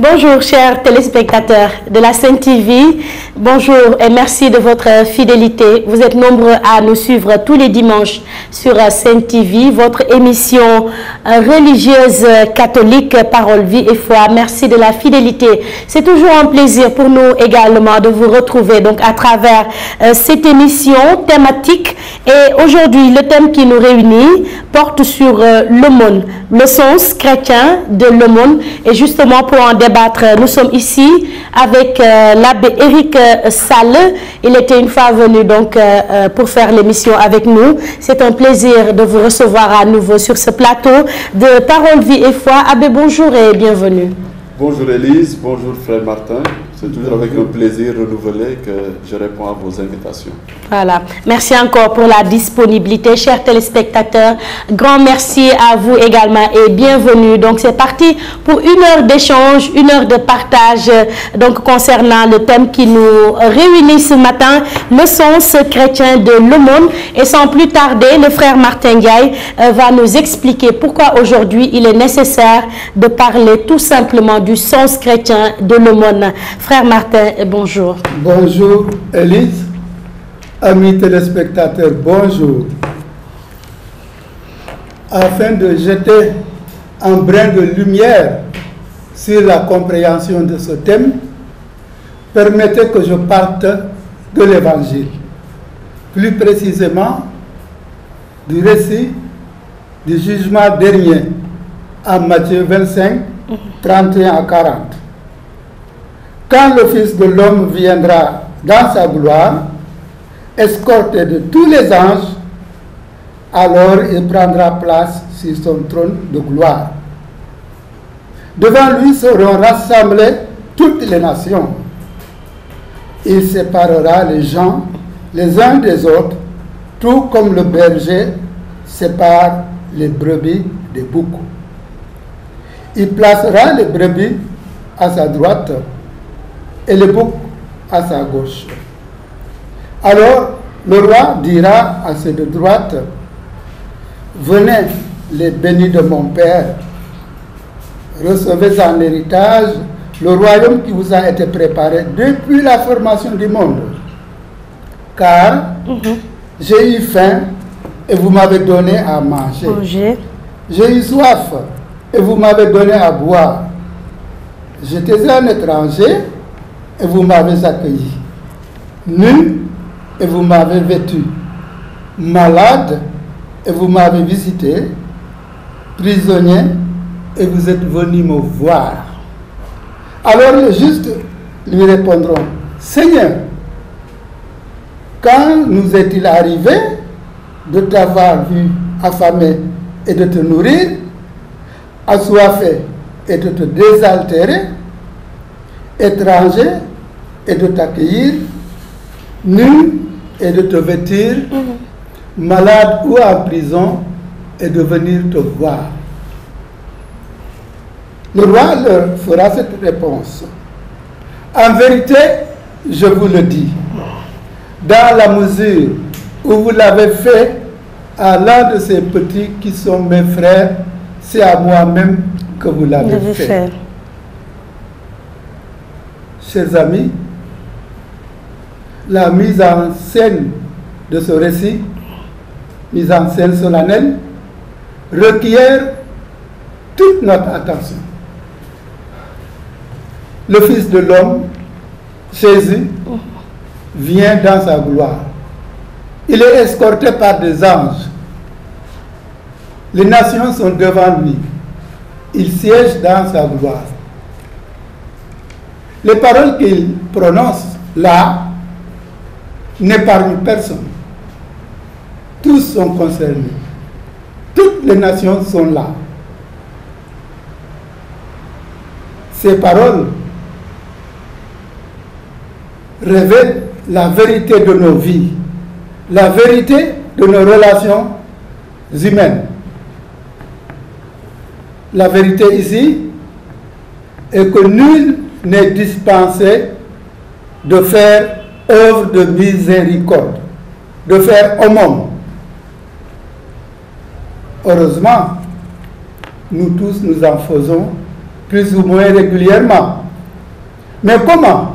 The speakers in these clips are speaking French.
Bonjour chers téléspectateurs de la Sen TV, bonjour et merci de votre fidélité. Vous êtes nombreux à nous suivre tous les dimanches sur Sen TV, votre émission religieuse catholique, parole, vie et foi. Merci de la fidélité. C'est toujours un plaisir pour nous également de vous retrouver donc à travers cette émission thématique. Et aujourd'hui, le thème qui nous réunit porte sur l'aumône, le sens chrétien de l'aumône. Et justement pour en débattre, nous sommes ici avec l'abbé Éric Salle. Il était une fois venu donc pour faire l'émission avec nous. C'est un plaisir de vous recevoir à nouveau sur ce plateau de Parole, Vie et Foi. Abbé, bonjour et bienvenue. Bonjour Élise, bonjour frère Martin. C'est toujours avec un plaisir renouvelé que je réponds à vos invitations. Voilà. Merci encore pour la disponibilité, chers téléspectateurs. Grand merci à vous également et bienvenue. Donc c'est parti pour une heure d'échange, une heure de partage donc concernant le thème qui nous réunit ce matin, le sens chrétien de l'aumône. Et sans plus tarder, le frère Martin Ndiaye va nous expliquer pourquoi aujourd'hui il est nécessaire de parler tout simplement du sens chrétien de l'aumône. Frère Martin, bonjour. Bonjour Élise, amis téléspectateurs, bonjour. Afin de jeter un brin de lumière sur la compréhension de ce thème, permettez que je parte de l'Évangile, plus précisément du récit du jugement dernier à Matthieu 25, 31 à 40. Quand le Fils de l'homme viendra dans sa gloire, escorté de tous les anges, alors il prendra place sur son trône de gloire. Devant lui seront rassemblées toutes les nations. Il séparera les gens les uns des autres, tout comme le berger sépare les brebis des boucs. Il placera les brebis à sa droite et les boucs à sa gauche. Alors le roi dira à ceux de droite, venez les bénis de mon Père, recevez en héritage le royaume qui vous a été préparé depuis la formation du monde. Car j'ai eu faim et vous m'avez donné à manger. J'ai eu soif et vous m'avez donné à boire. J'étais un étranger et vous m'avez accueilli. Nu et vous m'avez vêtu. Malade et vous m'avez visité. Prisonnier et vous êtes venu me voir. Alors les justes lui répondront, Seigneur, quand nous est-il arrivé de t'avoir vu affamé et de te nourrir, assoiffé et de te désaltérer, étranger et de t'accueillir, nu et de te vêtir, malade ou en prison et de venir te voir. Le roi leur fera cette réponse. En vérité, je vous le dis, dans la mesure où vous l'avez fait à l'un de ces petits qui sont mes frères, c'est à moi-même que vous l'avez fait. Chers amis, la mise en scène de ce récit, mise en scène solennelle, requiert toute notre attention. Le Fils de l'homme, Jésus, vient dans sa gloire. Il est escorté par des anges. Les nations sont devant lui. Il siège dans sa gloire. Les paroles qu'il prononce là n'épargnent personne. Tous sont concernés. Toutes les nations sont là. Ces paroles révèlent la vérité de nos vies, la vérité de nos relations humaines. La vérité ici est que nul n'est dispensé de faire œuvre de miséricorde, de faire aumône. Heureusement, nous tous nous en faisons plus ou moins régulièrement. Mais comment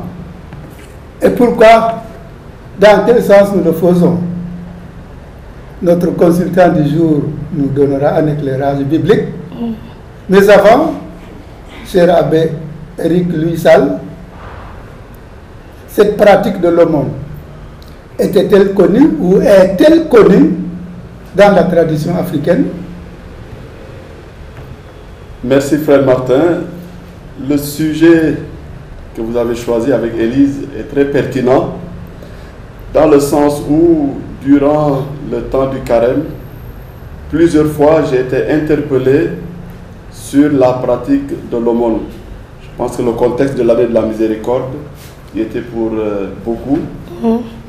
et pourquoi, dans quel sens nous le faisons? Notre consultant du jour nous donnera un éclairage biblique. Mais avant, cher abbé Éric Louis Sall, cette pratique de l'aumône était-elle connue ou est-elle connue dans la tradition africaine? Merci frère Martin. Le sujet que vous avez choisi avec Élise est très pertinent dans le sens où durant le temps du carême, plusieurs fois j'ai été interpellé sur la pratique de l'aumône. Je pense que le contexte de l'année de la miséricorde y était pour beaucoup,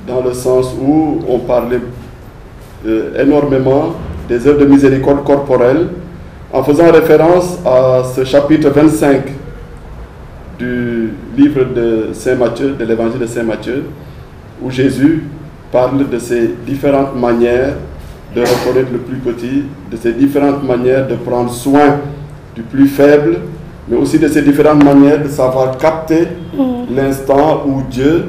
dans le sens où on parlait énormément des œuvres de miséricorde corporelle, en faisant référence à ce chapitre 25 du livre de Saint Matthieu, de l'évangile de Saint Matthieu, où Jésus parle de ces différentes manières de reconnaître le plus petit, de ces différentes manières de prendre soin du plus faible, mais aussi de ces différentes manières de savoir capter l'instant où Dieu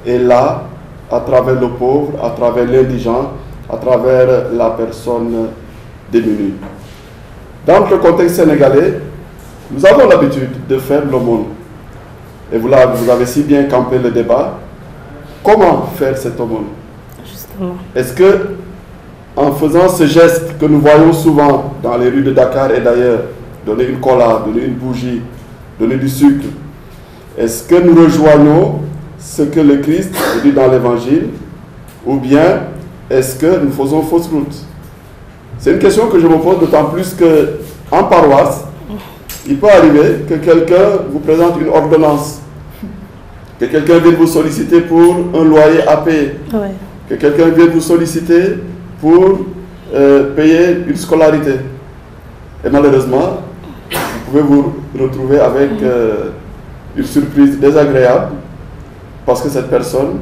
est là, à travers le pauvre, à travers l'indigent, à travers la personne démunie. Dans le contexte sénégalais, nous avons l'habitude de faire l'aumône. Et vous avez si bien campé le débat. Comment faire cette aumône? Justement. Est-ce que, en faisant ce geste que nous voyons souvent dans les rues de Dakar et d'ailleurs, donner une cola, donner une bougie, donner du sucre, est-ce que nous rejoignons ce que le Christ dit dans l'Évangile, ou bien est-ce que nous faisons fausse route? C'est une question que je me pose d'autant plus qu'en paroisse, il peut arriver que quelqu'un vous présente une ordonnance, que quelqu'un vienne vous solliciter pour un loyer à payer, que quelqu'un vienne vous solliciter pour payer une scolarité. Et malheureusement, vous pouvez vous retrouver avec une surprise désagréable parce que cette personne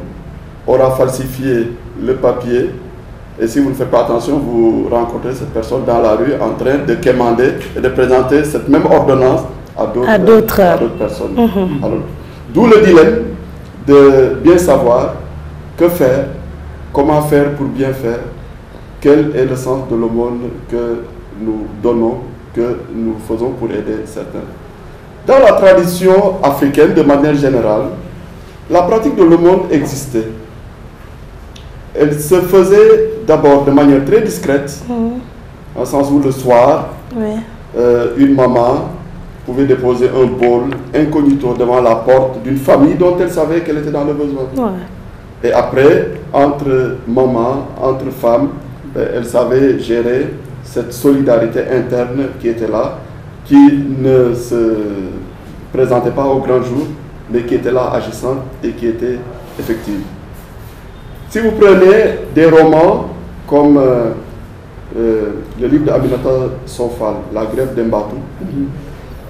aura falsifié le papier. Et si vous ne faites pas attention, vous rencontrez cette personne dans la rue en train de quémander et de présenter cette même ordonnance à d'autres personnes. D'où le dilemme de bien savoir que faire, comment faire pour bien faire, quel est le sens de l'aumône que nous donnons, que nous faisons pour aider certains. Dans la tradition africaine, de manière générale, la pratique de l'aumône existait. Elle se faisait d'abord de manière très discrète, en sens où le soir, une maman pouvait déposer un bol incognito devant la porte d'une famille dont elle savait qu'elle était dans le besoin. Et après, entre mamans, entre femmes, elle savait gérer cette solidarité interne qui était là, qui ne se présentait pas au grand jour, mais qui était là agissante et qui était effective. Si vous prenez des romans comme le livre d'Aminata Sofal, La grève d'Mbatu,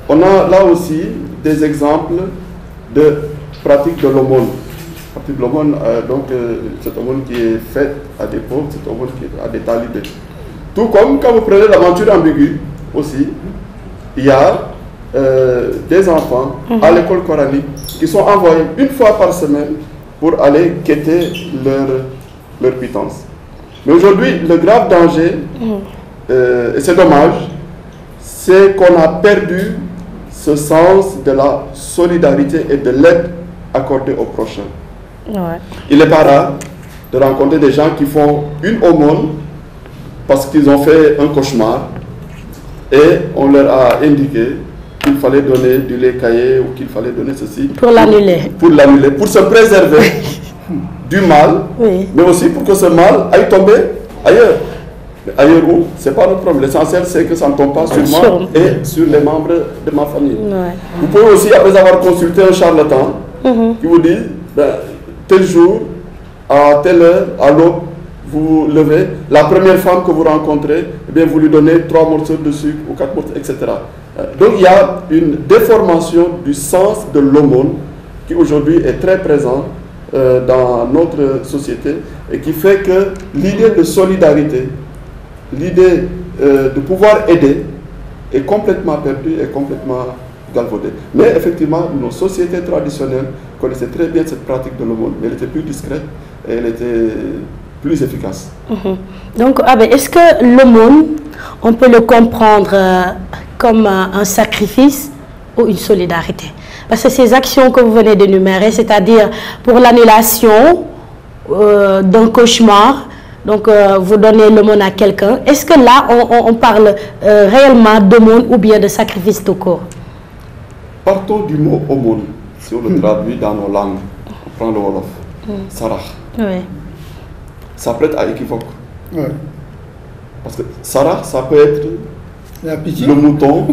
on a là aussi des exemples de pratiques de l'aumône. Pratique de l'aumône, donc cette aumône qui est faite à des pauvres, cette aumône qui est à des talibés. Tout comme quand vous prenez l'aventure ambiguë aussi, il y a des enfants à l'école coranique qui sont envoyés une fois par semaine pour aller quêter leur pitance. Mais aujourd'hui, le grave danger, et c'est dommage, c'est qu'on a perdu ce sens de la solidarité et de l'aide accordée au prochain. Il n'est pas rare de rencontrer des gens qui font une aumône parce qu'ils ont fait un cauchemar et on leur a indiqué qu'il fallait donner du lait caillé ou qu'il fallait donner ceci. Pour l'annuler. Pour l'annuler, pour se préserver du mal, mais aussi pour que ce mal aille tomber ailleurs. Ailleurs où, ce n'est pas notre problème. L'essentiel, c'est que ça ne tombe pas sur moi et sur les membres de ma famille. Vous pouvez aussi, après avoir consulté un charlatan, qui vous dit, tel jour, à telle heure, à l'aube, vous levez, la première femme que vous rencontrez, eh bien, vous lui donnez 3 morceaux de sucre ou 4 morceaux, etc. Donc il y a une déformation du sens de l'aumône qui aujourd'hui est très présent dans notre société et qui fait que l'idée de solidarité, l'idée de pouvoir aider est complètement perdue, est complètement galvaudée. Mais effectivement, nos sociétés traditionnelles connaissaient très bien cette pratique de l'aumône, mais elle était plus discrète et elle était plus efficace. Donc, est-ce que l'aumône, on peut le comprendre comme un sacrifice ou une solidarité? Parce que ces actions que vous venez d'énumérer, c'est-à-dire pour l'annulation d'un cauchemar, donc vous donnez l'aumône à quelqu'un, est-ce que là, on parle réellement d'aumône ou bien de sacrifice tout court? Partons du mot aumône, si on le traduit dans nos langues, on prend le Wolof, sarah. Oui. Ça prête à équivoque. Oui. Parce que sarah, ça peut être le mouton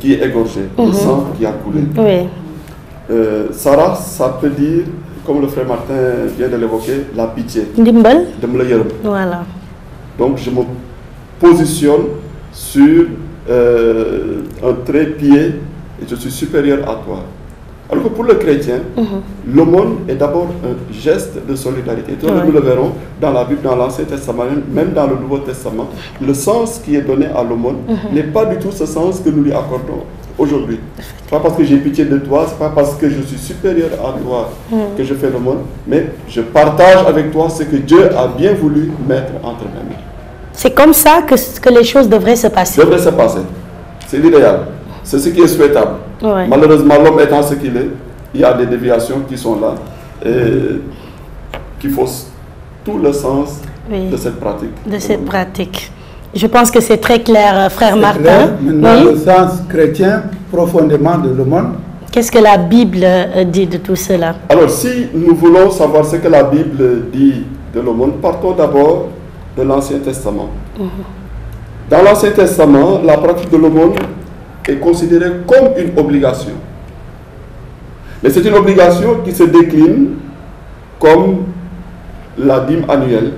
qui est égorgé, le sang qui a coulé. Oui. Sarah, ça peut dire, comme le frère Martin vient de l'évoquer, la pitié. Ndimbal. Voilà. Donc je me positionne sur un trépied et je suis supérieur à toi. Alors que pour le chrétien, l'aumône est d'abord un geste de solidarité. Et nous le verrons dans la Bible, dans l'Ancien Testament, même dans le Nouveau Testament. Le sens qui est donné à l'aumône n'est pas du tout ce sens que nous lui accordons aujourd'hui. Ce n'est pas parce que j'ai pitié de toi, ce n'est pas parce que je suis supérieur à toi que je fais l'aumône, mais je partage avec toi ce que Dieu a bien voulu mettre entre mes mains. C'est comme ça que les choses devraient se passer. Devraient se passer. C'est l'idéal. C'est ce qui est souhaitable. Ouais. Malheureusement, l'homme étant ce qu'il est, il y a des déviations qui sont là et qui faussent tout le sens de cette pratique. De cette pratique. Je pense que c'est très clair, frère Martin. Clair. Maintenant, le sens chrétien profondément de l'aumône. Qu'est-ce que la Bible dit de tout cela? Alors, si nous voulons savoir ce que la Bible dit de l'aumône, partons d'abord de l'Ancien Testament. Dans l'Ancien Testament, la pratique de l'aumône est considérée comme une obligation. Mais c'est une obligation qui se décline comme la dîme annuelle,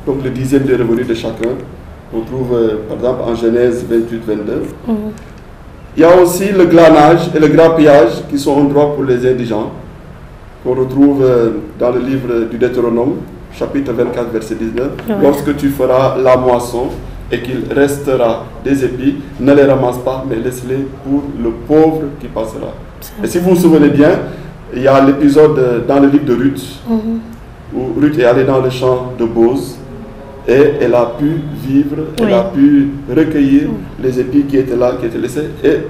donc le 10e des revenus de chacun. On trouve par exemple en Genèse 28-22. Il y a aussi le glanage et le grappillage qui sont un droit pour les indigents, qu'on retrouve dans le livre du Deutéronome, chapitre 24, verset 19. Lorsque tu feras la moisson, et qu'il restera des épis, ne les ramasse pas, mais laisse-les pour le pauvre qui passera. Et si vous vous souvenez bien, il y a l'épisode dans le livre de Ruth, où Ruth est allée dans le champ de Boz, et elle a pu vivre, elle a pu recueillir les épis qui étaient là, qui étaient laissés, et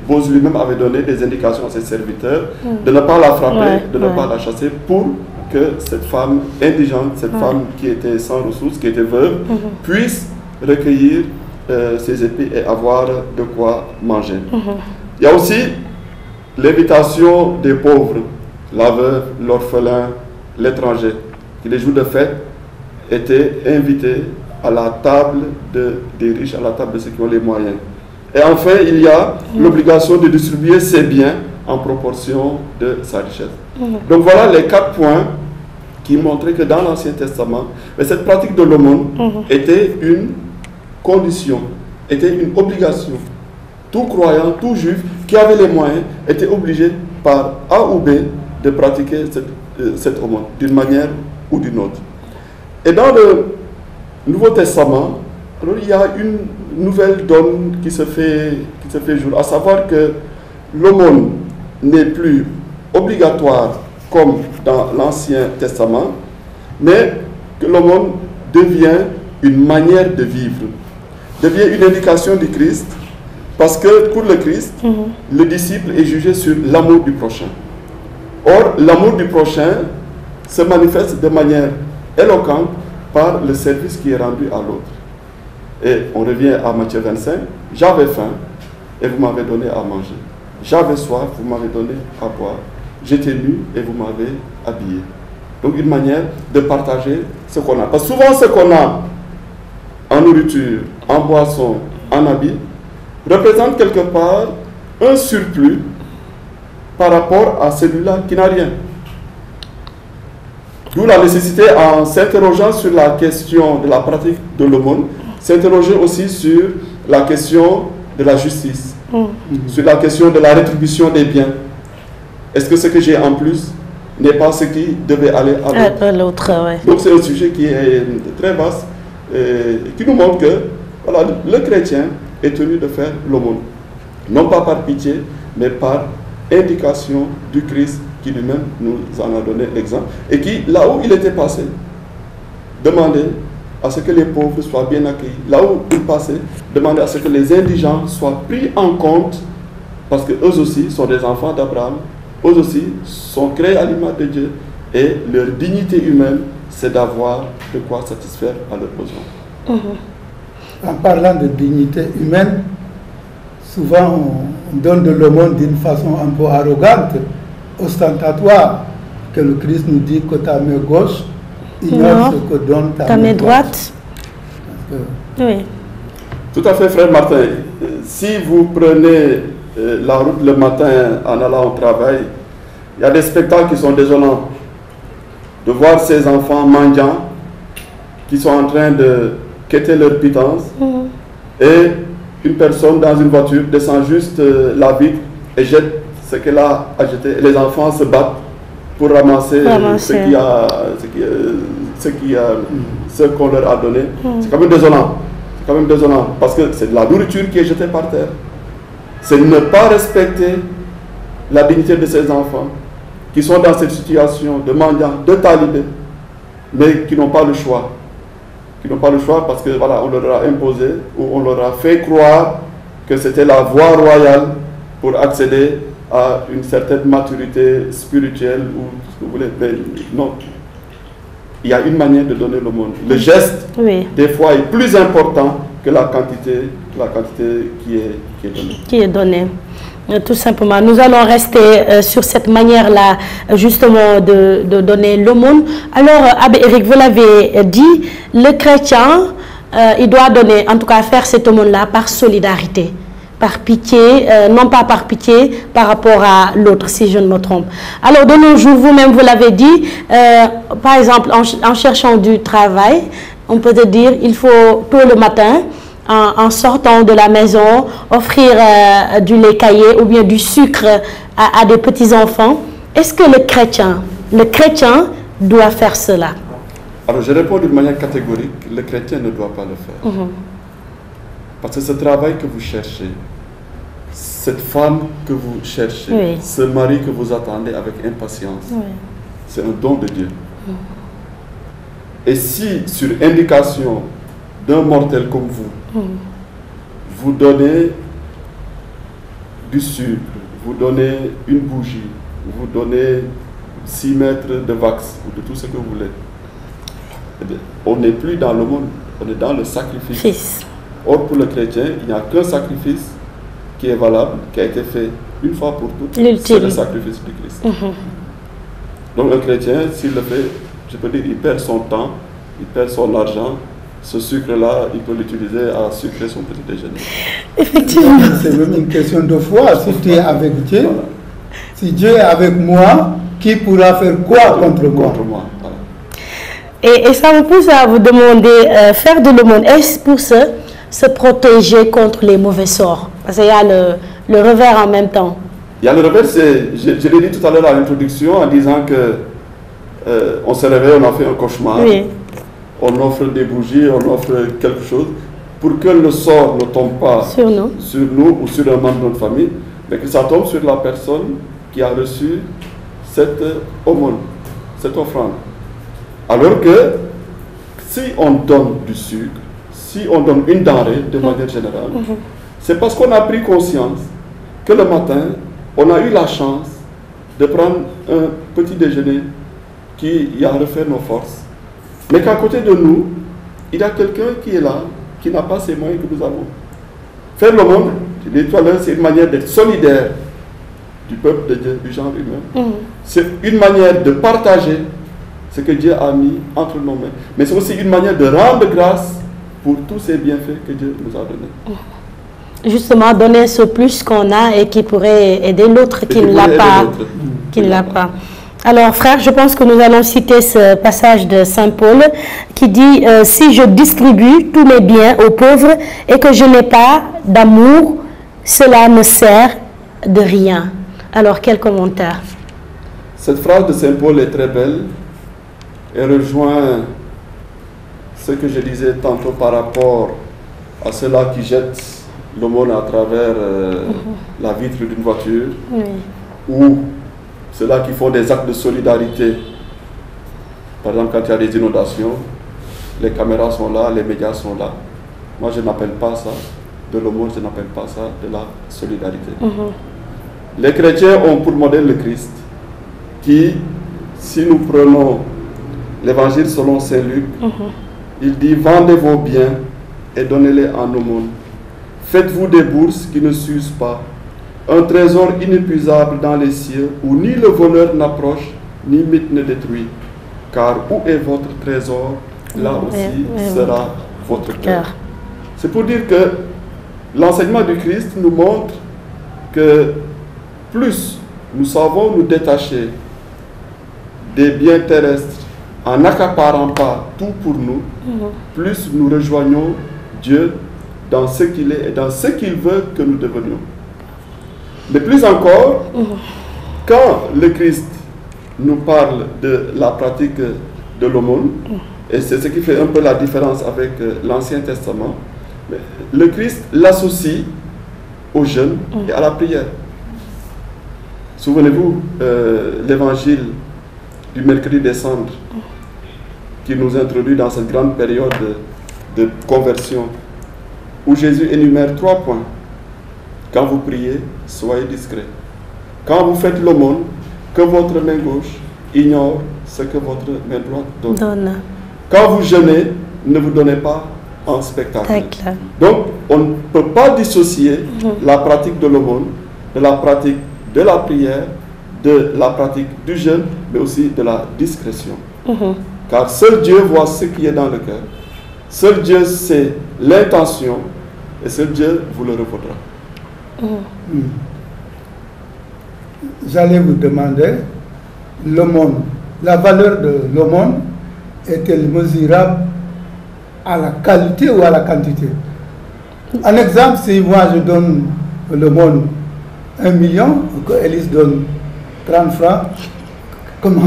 Boz lui-même avait donné des indications à ses serviteurs de ne pas la frapper, de ne pas la chasser, pour que cette femme indigente, cette femme qui était sans ressources, qui était veuve, puisse recueillir ses épis et avoir de quoi manger. Il y a aussi l'invitation des pauvres, la veuve, l'orphelin, l'étranger, qui les jours de fête étaient invités à la table des riches, à la table de ceux qui ont les moyens. Et enfin, il y a l'obligation de distribuer ses biens en proportion de sa richesse. Donc voilà les 4 points qui montraient que dans l'Ancien Testament, mais cette pratique de l'aumône était une condition, était une obligation. Tout croyant, tout juif qui avait les moyens était obligé par A ou B de pratiquer cette aumône d'une manière ou d'une autre. Et dans le Nouveau Testament, alors il y a une nouvelle donne qui se fait jour, à savoir que l'aumône n'est plus obligatoire comme dans l'Ancien Testament, mais que l'aumône devient une manière de vivre, devient une indication du Christ, parce que pour le Christ, le disciple est jugé sur l'amour du prochain. Or, l'amour du prochain se manifeste de manière éloquente par le service qui est rendu à l'autre. Et on revient à Matthieu 25, j'avais faim et vous m'avez donné à manger. J'avais soif, vous m'avez donné à boire. J'étais nu et vous m'avez habillé. Donc une manière de partager ce qu'on a. Parce que souvent ce qu'on a en nourriture, en boisson, en habit, représente quelque part un surplus par rapport à celui-là qui n'a rien. D'où la nécessité, en s'interrogeant sur la question de la pratique de l'aumône, s'interroger aussi sur la question de la justice, sur la question de la rétribution des biens. Est-ce que ce que j'ai en plus n'est pas ce qui devait aller à l'autre? Donc c'est un sujet qui est très vaste et qui nous montre que voilà, le chrétien est tenu de faire l'aumône. Non pas par pitié, mais par indication du Christ qui lui-même nous en a donné l'exemple et qui, là où il était passé, demandait à ce que les pauvres soient bien accueillis. Là où il passait, demandait à ce que les indigents soient pris en compte parce qu'eux aussi sont des enfants d'Abraham, eux aussi sont créés à l'image de Dieu et leur dignité humaine, c'est d'avoir de quoi satisfaire à leurs besoins. En parlant de dignité humaine, souvent on donne de l'aumône d'une façon un peu arrogante, ostentatoire, que le Christ nous dit que ta main gauche ignore ce que donne ta main droite. Oui. Tout à fait, frère Martin. Si vous prenez la route le matin en allant au travail, il y a des spectacles qui sont désolants. De voir ces enfants mendiants qui sont en train de quêter leur pitance et une personne dans une voiture descend juste la vitre et jette ce qu'elle a à jeter. Et les enfants se battent pour ramasser ce qu'on leur a donné. C'est quand même désolant. C'est quand même désolant parce que c'est de la nourriture qui est jetée par terre. C'est ne pas respecter la dignité de ces enfants qui sont dans cette situation de mendiants, de talibés, mais qui n'ont pas le choix. Qui n'ont pas le choix parce que voilà, on leur a imposé ou on leur a fait croire que c'était la voie royale pour accéder à une certaine maturité spirituelle ou ce que vous voulez. Mais non. Il y a une manière de donner le monde. Le geste, des fois, est plus important que la quantité qui est donnée. Tout simplement. Nous allons rester sur cette manière-là, justement, de donner l'aumône. Alors, Abbé Eric, vous l'avez dit, le chrétien, il doit donner, en tout cas faire cette aumône-là par solidarité, par pitié, non pas par pitié par rapport à l'autre, si je ne me trompe. Alors, de nos jours, vous-même, vous l'avez dit, par exemple, en cherchant du travail, on peut te dire, il faut tôt le matin, en sortant de la maison, offrir du lait caillé ou bien du sucre à des petits-enfants. Est-ce que le chrétien doit faire cela? Alors, je réponds d'une manière catégorique, le chrétien ne doit pas le faire. Parce que ce travail que vous cherchez, cette femme que vous cherchez, ce mari que vous attendez avec impatience, c'est un don de Dieu. Et si, sur indication d'un mortel comme vous donnez du sucre, vous donnez une bougie, vous donnez 6 mètres de wax ou de tout ce que vous voulez, eh bien, on n'est plus dans le monde, on est dans le sacrifice. Or, pour le chrétien, il n'y a qu'un sacrifice qui est valable, qui a été fait une fois pour toutes, c'est le sacrifice du Christ. Donc, un chrétien, s'il le fait, je peux dire, il perd son temps, il perd son argent. Ce sucre-là, il peut l'utiliser à sucrer son petit déjeuner. Effectivement. C'est même une question de foi. Si tu es avec Dieu, voilà. Si Dieu est avec moi, qui pourra faire quoi contre moi, voilà. Et ça vous pousse à vous demander, faire de l'aumône, est-ce pour se protéger contre les mauvais sorts? Parce qu'il y a le revers en même temps. Il y a le revers, je l'ai dit tout à l'heure à l'introduction, en disant que on se réveille, on a fait un cauchemar. On offre des bougies, on offre quelque chose pour que le sort ne tombe pas sur nous ou sur un membre de notre famille, mais que ça tombe sur la personne qui a reçu cette aumône, cette offrande. Alors que si on donne du sucre, si on donne une denrée de manière générale, c'est parce qu'on a pris conscience que le matin, on a eu la chance de prendre un petit déjeuner qui a refait nos forces. Mais qu'à côté de nous, il y a quelqu'un qui est là, qui n'a pas ces moyens que nous avons. Faire l'aumône, je l'ai dit tout à l'heure, c'est une manière d'être solidaire du peuple de Dieu, du genre humain. C'est une manière de partager ce que Dieu a mis entre nos mains. Mais c'est aussi une manière de rendre grâce pour tous ces bienfaits que Dieu nous a donnés. Justement, donner ce plus qu'on a et qui pourrait aider l'autre qui ne l'a pas. Alors, frère, je pense que nous allons citer ce passage de Saint Paul qui dit « Si je distribue tous mes biens aux pauvres et que je n'ai pas d'amour, cela ne sert de rien. » Alors, quel commentaire? Cette phrase de Saint Paul est très belle et rejoint ce que je disais tantôt par rapport à ceux-là qui jettent l'aumône à travers la vitre d'une voiture, ou ceux-là qui font des actes de solidarité. Par exemple, quand il y a des inondations, les caméras sont là, les médias sont là. Moi, je n'appelle pas ça de l'aumône, je n'appelle pas ça de la solidarité. Les chrétiens ont pour modèle le Christ, qui, si nous prenons l'évangile selon Saint Luc, il dit: vendez vos biens et donnez-les en aumône. Faites-vous des bourses qui ne s'usent pas, un trésor inépuisable dans les cieux, où ni le voleur n'approche, ni mythe ne détruit. Car où est votre trésor, là aussi sera votre cœur. C'est pour dire que l'enseignement du Christ nous montre que plus nous savons nous détacher des biens terrestres en n'accaparant pas tout pour nous, plus nous rejoignons Dieu dans ce qu'il est et dans ce qu'il veut que nous devenions. Mais plus encore, quand le Christ nous parle de la pratique de l'aumône, et c'est ce qui fait un peu la différence avec l'Ancien Testament, le Christ l'associe au jeûne et à la prière. Souvenez-vous, l'évangile du mercredi des cendres qui nous introduit dans cette grande période de conversion, où Jésus énumère 3 points. Quand vous priez, soyez discret. Quand vous faites l'aumône, que votre main gauche ignore ce que votre main droite donne. Quand vous jeûnez, ne vous donnez pas en spectacle. Donc, on ne peut pas dissocier la pratique de l'aumône de la pratique de la prière, de la pratique du jeûne, mais aussi de la discrétion. Car seul Dieu voit ce qui est dans le cœur. Seul Dieu sait l'intention, et seul Dieu vous le revaudra. J'allais vous demander, l'aumône, la valeur de l'aumône est-elle mesurable à la qualité ou à la quantité? Un exemple, si moi je donne l'aumône 1 million, que Élise donne 30 francs, comment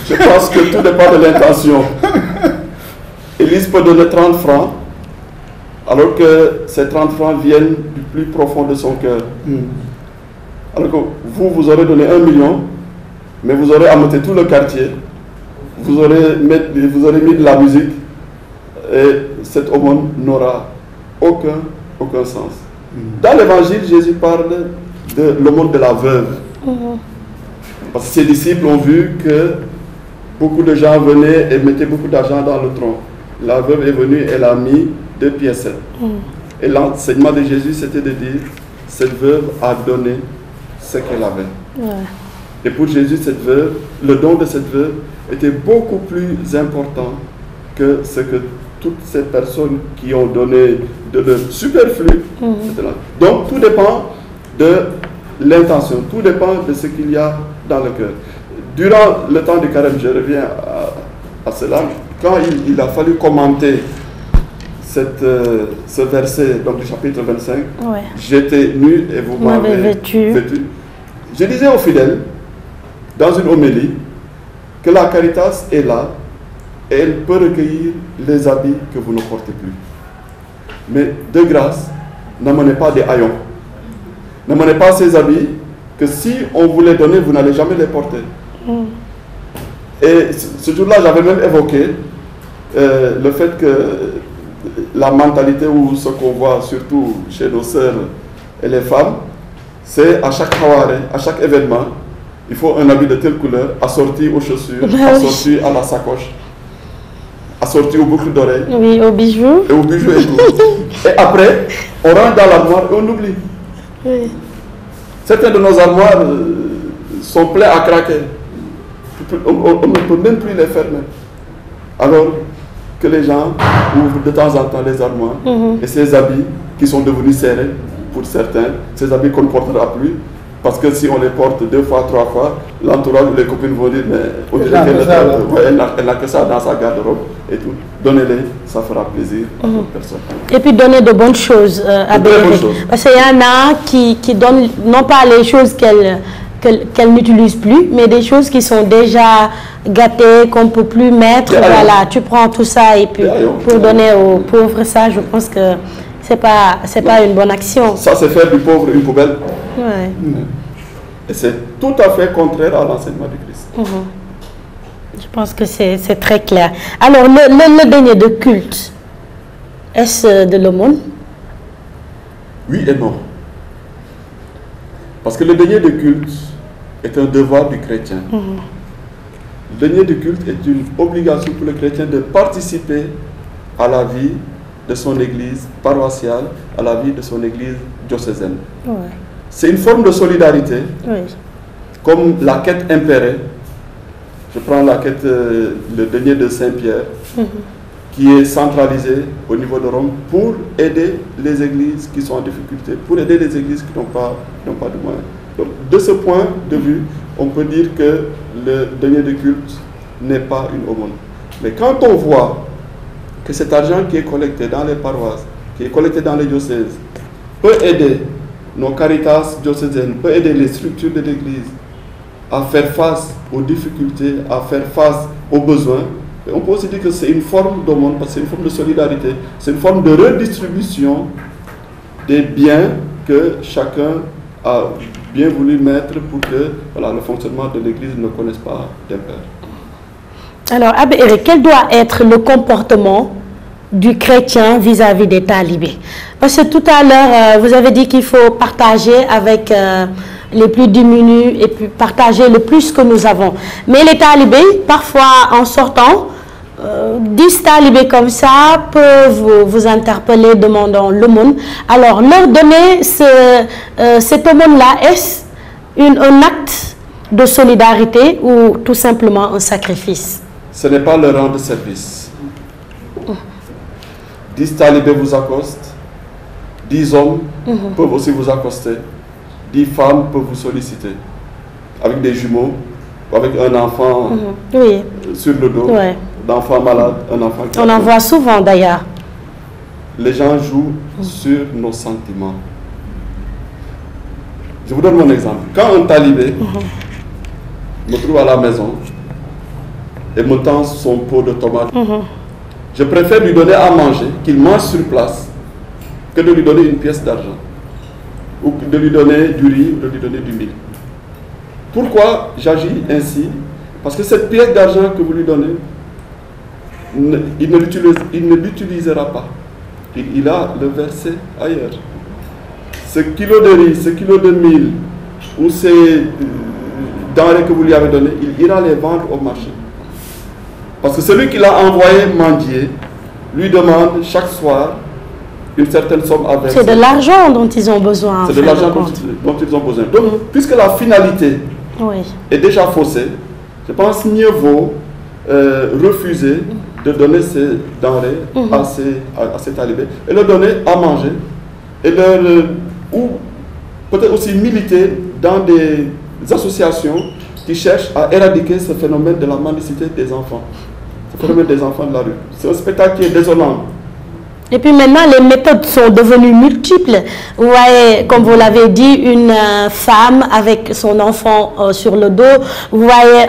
Je pense que tout dépend de l'intention. Élise peut donner 30 francs, alors que ces 30 francs viennent du plus profond de son cœur. Alors que vous aurez donné 1 million, mais vous aurez ameuté tout le quartier, vous aurez mis de la musique, et cette aumône n'aura aucun sens. Dans l'évangile, Jésus parle de l'aumône de la veuve. Parce que ses disciples ont vu que beaucoup de gens venaient et mettaient beaucoup d'argent dans le tronc. La veuve est venue, elle a mis 2 pièces. Et l'enseignement de Jésus, c'était de dire, cette veuve a donné ce qu'elle avait. Et pour Jésus, cette veuve, le don de cette veuve était beaucoup plus important que ce que toutes ces personnes qui ont donné de leur superflu. Donc tout dépend de l'intention, tout dépend de ce qu'il y a dans le cœur. Durant le temps du carême, je reviens à cela, quand il a fallu commenter ce verset, donc du chapitre 25, j'étais nu et vous m'avez vêtu. Je disais aux fidèles, dans une homélie, que la Caritas est là et elle peut recueillir les habits que vous ne portez plus. Mais de grâce, n'amenez pas des haillons. N'amenez pas ces habits que si on vous les donnait, vous n'allez jamais les porter. Et ce jour-là, j'avais même évoqué le fait que la mentalité ou ce qu'on voit surtout chez nos sœurs et les femmes, c'est à chaque hawaré, à chaque événement, il faut un habit de telle couleur, assorti aux chaussures, assorti à la sacoche, assorti aux boucles d'oreilles. Oui, aux bijoux. Et aux bijoux et tout. Et après, on rentre dans l'armoire et on oublie. Certains de nos armoires sont pleins à craquer. On ne peut même plus les fermer. Alors que les gens ouvrent de temps en temps les armoires et ces habits qui sont devenus serrés pour certains, ces habits qu'on ne portera plus, parce que si on les porte 2 fois, 3 fois, l'entourage ou les copines vont dire, mais on dirait qu'elle n'a que ça dans sa garde-robe et tout. Donnez-les, ça fera plaisir à d'autres personnes. Et puis donner de bonnes choses à Bénédicte. Parce qu'il y en a qui donnent non pas les choses qu'elle n'utilise plus, mais des choses qui sont déjà gâtées, qu'on ne peut plus mettre. Voilà, tu prends tout ça et puis pour donner aux pauvres, ça, je pense que c'est pas une bonne action. Ça, c'est faire du pauvre une poubelle. Ouais. Et c'est tout à fait contraire à l'enseignement du Christ. Je pense que c'est très clair. Alors, le denier de culte, est-ce de l'aumône? Oui et non. Parce que le denier de culte est un devoir du chrétien. Le denier de culte est une obligation pour le chrétien de participer à la vie de son église paroissiale, à la vie de son église diocésaine. Ouais. C'est une forme de solidarité, Oui. comme la quête impérée. Je prends la quête, le denier de Saint-Pierre, qui est centralisé au niveau de Rome pour aider les églises qui sont en difficulté, pour aider les églises qui n'ont pas de moyens. Donc, de ce point de vue, on peut dire que le denier de culte n'est pas une aumône. Mais quand on voit que cet argent qui est collecté dans les paroisses, qui est collecté dans les diocèses, peut aider nos caritas diocésaines, peut aider les structures de l'Église à faire face aux difficultés, à faire face aux besoins, et on peut aussi dire que c'est une forme d'aumône, parce que c'est une forme de solidarité, c'est une forme de redistribution des biens que chacun a bien voulu mettre pour que le fonctionnement de l'Église ne connaisse pas d'impair. Alors, Abbé Eric, quel doit être le comportement du chrétien vis-à-vis des talibés? Parce que tout à l'heure, vous avez dit qu'il faut partager avec les plus démunis et puis partager le plus que nous avons. Mais les talibés, parfois en sortant, 10 talibés comme ça peuvent vous interpeller demandant l'aumône. Alors, leur donner cette aumône-là, est-ce un acte de solidarité ou tout simplement un sacrifice? Ce n'est pas le rang de service. 10 talibés vous accostent, 10 hommes peuvent aussi vous accoster, 10 femmes peuvent vous solliciter, avec des jumeaux, avec un enfant sur le dos, un enfant malade, un enfant qui... On en voit souvent d'ailleurs. Les gens jouent sur nos sentiments. Je vous donne mon exemple. Quand un talibé me trouve à la maison et me tend son pot de tomates, je préfère lui donner à manger, qu'il mange sur place, que de lui donner une pièce d'argent, ou de lui donner du riz, ou de lui donner du mil. Pourquoi j'agis ainsi? Parce que cette pièce d'argent que vous lui donnez, il ne l'utilisera pas. Il a le versé ailleurs. Ce kilo de riz, ce kilo de mil, ou ces denrées que vous lui avez données, il ira les vendre au marché. Parce que celui qui l'a envoyé mendier lui demande chaque soir une certaine somme à verser. C'est de l'argent dont ils ont besoin. C'est de l'argent dont ils ont besoin. Donc, puisque la finalité est déjà faussée, je pense qu'il mieux vaut refuser de donner ces denrées à ces talibés et leur donner à manger et ou peut-être aussi militer dans des associations qui cherchent à éradiquer ce phénomène de la mendicité des enfants. Ce phénomène des enfants de la rue. C'est un spectacle qui est désolant. Et puis maintenant, les méthodes sont devenues multiples. Vous voyez, comme vous l'avez dit, une femme avec son enfant sur le dos. Vous voyez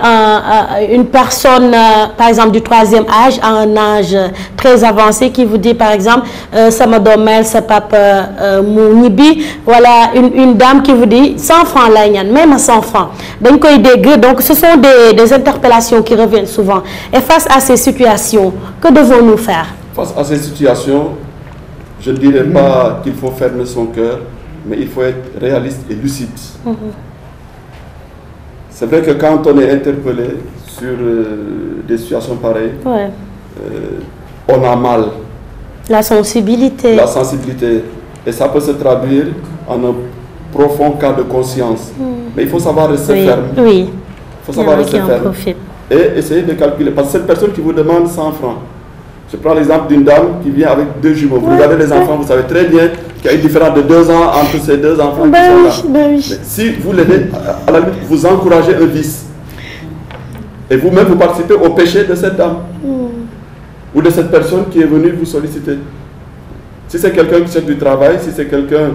une personne, par exemple, du 3e âge, à un âge très avancé, qui vous dit, par exemple, ça me domelle, ça papa mounibi. Voilà, une dame qui vous dit, 100 francs là, même 100 francs. Donc, ce sont des interpellations qui reviennent souvent. Et face à ces situations, que devons-nous faire? Face à ces situations, je ne dirais pas qu'il faut fermer son cœur, mais il faut être réaliste et lucide. C'est vrai que quand on est interpellé sur des situations pareilles, on a mal. La sensibilité. La sensibilité. Et ça peut se traduire en un profond cas de conscience. Mais il faut savoir rester ferme. Oui. Il faut savoir rester ferme. Et essayer de calculer. Parce que cette personne qui vous demande 100 francs, je prends l'exemple d'une dame qui vient avec 2 jumeaux. Vous regardez les enfants, vous savez très bien qu'il y a une différence de 2 ans entre ces 2 enfants qui sont là. Mais si vous l'aidez, à la limite, vous encouragez un vice. Et vous-même, vous participez au péché de cette dame. Ou de cette personne qui est venue vous solliciter. Si c'est quelqu'un qui cherche du travail, si c'est quelqu'un...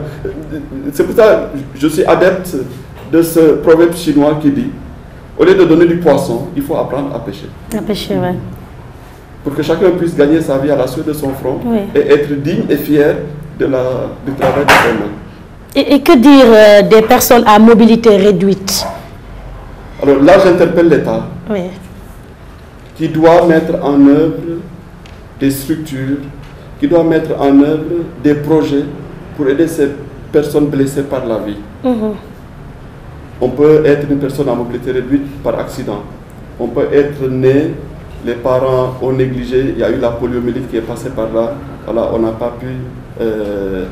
C'est pour ça que je suis adepte de ce proverbe chinois qui dit, au lieu de donner du poisson, il faut apprendre à pêcher. À pêcher, oui. pour que chacun puisse gagner sa vie à la suite de son front et être digne et fier du travail de ses mains. Et que dire des personnes à mobilité réduite? Alors là, j'interpelle l'État qui doit mettre en œuvre des structures, qui doit mettre en œuvre des projets pour aider ces personnes blessées par la vie. On peut être une personne à mobilité réduite par accident. On peut être né, les parents ont négligé, il y a eu la poliomyélite qui est passée par là. Voilà, on n'a pas pu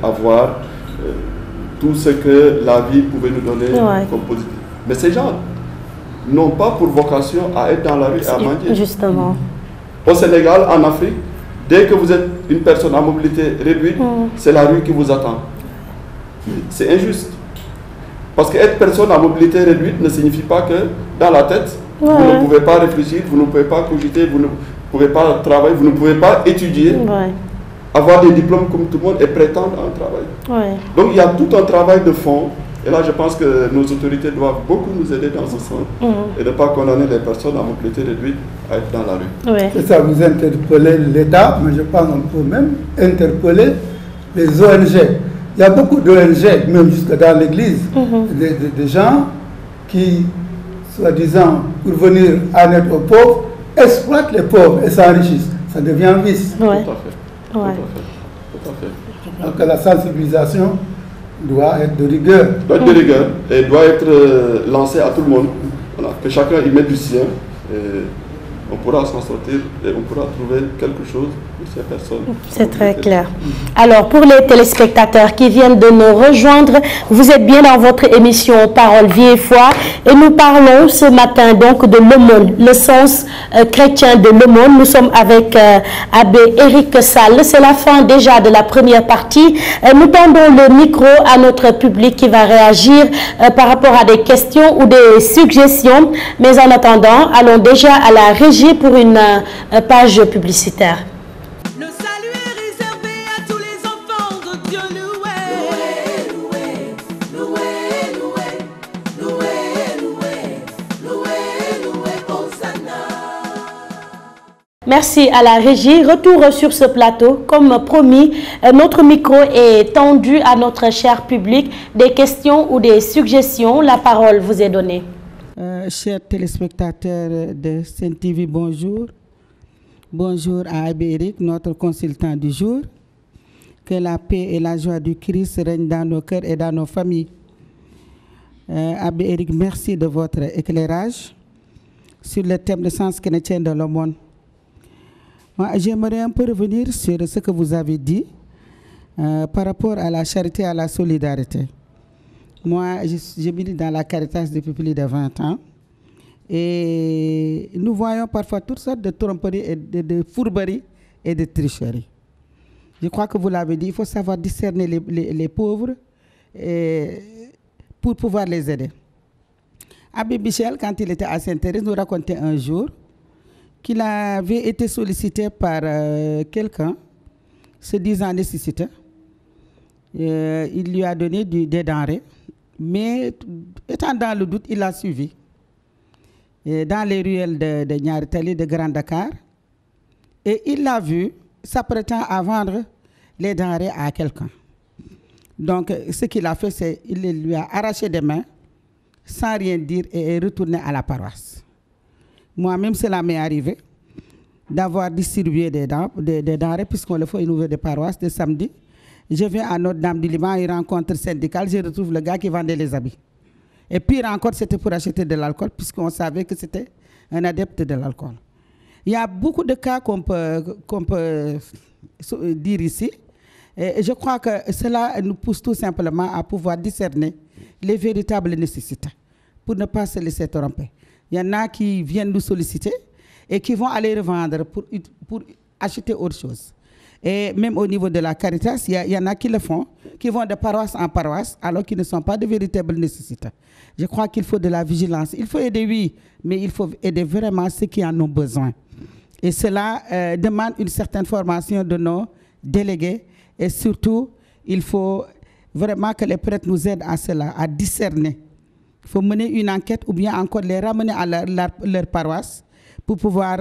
avoir tout ce que la vie pouvait nous donner comme positif. Mais ces gens n'ont pas pour vocation à être dans la rue et à mendier. Justement. Au Sénégal, en Afrique, dès que vous êtes une personne à mobilité réduite, c'est la rue qui vous attend. C'est injuste. Parce qu'être personne à mobilité réduite ne signifie pas que dans la tête, vous ne pouvez pas réfléchir, vous ne pouvez pas cogiter, vous ne pouvez pas travailler, vous ne pouvez pas étudier, avoir des diplômes comme tout le monde et prétendre à un travail. Donc il y a tout un travail de fond. Et là, je pense que nos autorités doivent beaucoup nous aider dans ce sens et ne pas condamner les personnes à mobilité réduite à être dans la rue. C'est ça, vous interpellez l'État, mais je pense qu'on peut même interpeller les ONG. Il y a beaucoup d'ONG, même jusque dans l'Église, des gens qui, soi-disant, pour venir en aide aux pauvres, exploitent les pauvres et s'enrichissent. Ça devient un vice. Tout à fait. Tout à fait. Donc la sensibilisation doit être de rigueur. Doit être de rigueur et doit être lancée à tout le monde. Voilà, que chacun y mette du sien. Et on pourra s'en sortir et on pourra trouver quelque chose pour ces personnes. C'est très clair. Alors, pour les téléspectateurs qui viennent de nous rejoindre, vous êtes bien dans votre émission Parole, Vie et Foi et nous parlons ce matin donc de l'aumône, le sens chrétien de l'aumône. Nous sommes avec Abbé Éric Sall. C'est la fin déjà de la première partie. Nous tendons le micro à notre public qui va réagir par rapport à des questions ou des suggestions. Mais en attendant, allons déjà à la régie pour une page publicitaire. Le salut est réservé à tous les enfants de Dieu. Loué, Hosanna. Merci à la régie. Retour sur ce plateau. Comme promis, notre micro est tendu à notre cher public. Des questions ou des suggestions, la parole vous est donnée. Chers téléspectateurs de Sen TV, bonjour. Bonjour à Abbé Éric, notre consultant du jour. Que la paix et la joie du Christ règnent dans nos cœurs et dans nos familles. Abbé Éric, merci de votre éclairage sur le thème de sens chrétien de l'aumône. J'aimerais un peu revenir sur ce que vous avez dit par rapport à la charité et à la solidarité. Moi, je milite dans la Caritas depuis plus de 20 ans. Et nous voyons parfois toutes sortes de tromperies, et de fourberies et de tricheries. Je crois que vous l'avez dit, il faut savoir discerner les pauvres pour pouvoir les aider. Abbé Michel, quand il était à Sainte-Thérèse, nous racontait un jour qu'il avait été sollicité par quelqu'un se disant nécessiteux. Il lui a donné des denrées. Mais étant dans le doute, il l'a suivi. Et dans les ruelles de Niaritali, de Grand Dakar. Et il l'a vu s'apprêtant à vendre les denrées à quelqu'un. Donc, ce qu'il a fait, c'est qu'il lui a arraché des mains, sans rien dire, et est retourné à la paroisse. Moi-même, cela m'est arrivé d'avoir distribué des denrées, puisqu'on le fait au niveau des paroisses, de samedi. Je vais à Notre-Dame du Liban, une rencontre syndicale, je retrouve le gars qui vendait les habits. Et puis, encore, c'était pour acheter de l'alcool, puisqu'on savait que c'était un adepte de l'alcool. Il y a beaucoup de cas qu'on peut dire ici. Et je crois que cela nous pousse tout simplement à pouvoir discerner les véritables nécessités, pour ne pas se laisser tromper. Il y en a qui viennent nous solliciter et qui vont aller revendre pour acheter autre chose. Et même au niveau de la Caritas, il y en a qui le font, qui vont de paroisse en paroisse, alors qu'ils ne sont pas de véritables nécessitants. Je crois qu'il faut de la vigilance. Il faut aider, oui, mais il faut aider vraiment ceux qui en ont besoin. Et cela demande une certaine formation de nos délégués. Et surtout, il faut vraiment que les prêtres nous aident à cela, à discerner. Il faut mener une enquête ou bien encore les ramener à leur paroisse pour pouvoir...